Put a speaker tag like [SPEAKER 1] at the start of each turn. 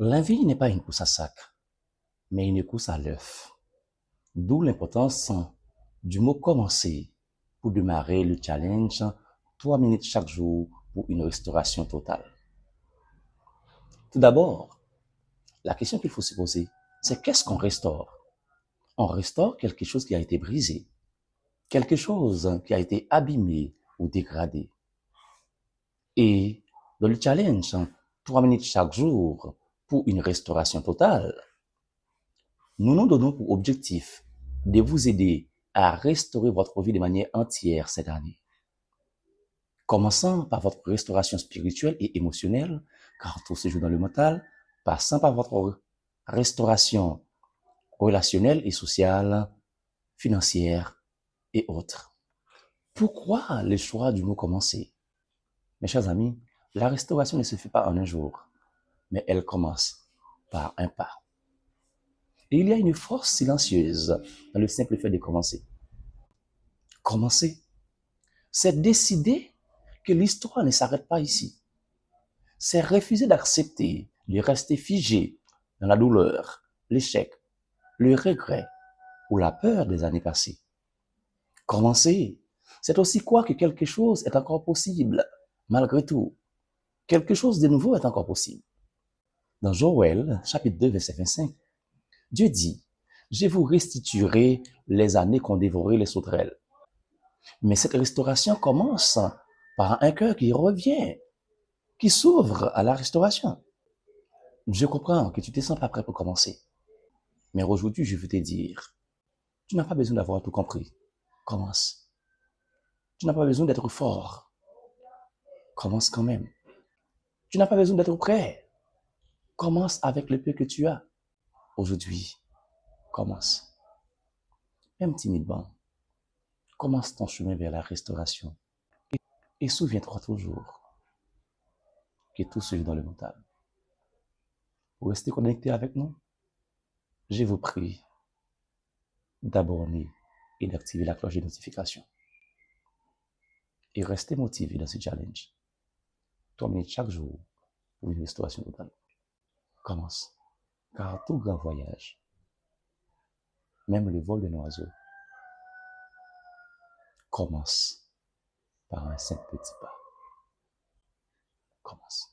[SPEAKER 1] La vie n'est pas une course à sac, mais une course à l'œuf. D'où l'importance du mot commencer pour démarrer le challenge 3 minutes chaque jour pour une restauration totale. Tout d'abord, la question qu'il faut se poser, c'est qu'est-ce qu'on restaure? On restaure quelque chose qui a été brisé, quelque chose qui a été abîmé ou dégradé. Et dans le challenge 3 minutes chaque jour pour une restauration totale, nous nous donnons pour objectif de vous aider à restaurer votre vie de manière entière cette année. Commençant par votre restauration spirituelle et émotionnelle, car tout se joue dans le mental, passant par votre restauration relationnelle et sociale, financière et autres. Pourquoi le choix du mot commencer? Mes chers amis, la restauration ne se fait pas en un jour, mais elle commence par un pas. Et il y a une force silencieuse dans le simple fait de commencer. Commencer, c'est décider que l'histoire ne s'arrête pas ici. C'est refuser d'accepter de rester figé dans la douleur, l'échec, le regret ou la peur des années passées. Commencer, c'est aussi croire que quelque chose est encore possible, malgré tout. Quelque chose de nouveau est encore possible. Dans Joël, chapitre 2, verset 25, Dieu dit, « Je vous restituerai les années qu'ont dévoré les sauterelles. » Mais cette restauration commence par un cœur qui revient, qui s'ouvre à la restauration. Je comprends que tu ne te sens pas prêt pour commencer. Mais aujourd'hui, je veux te dire, tu n'as pas besoin d'avoir tout compris. Commence. Tu n'as pas besoin d'être fort. Commence quand même. Tu n'as pas besoin d'être prêt. Commence avec le peu que tu as. Aujourd'hui, commence. Même timidement, commence ton chemin vers la restauration. Et souviens-toi toujours que tout se joue dans le mental. Pour rester connecté avec nous, je vous prie d'abonner et d'activer la cloche de notification. Et restez motivé dans ce challenge. 3 minutes chaque jour pour une restauration totale. Commence. Car tout grand voyage, même le vol d'un oiseau, commence par un simple petit pas. Commence.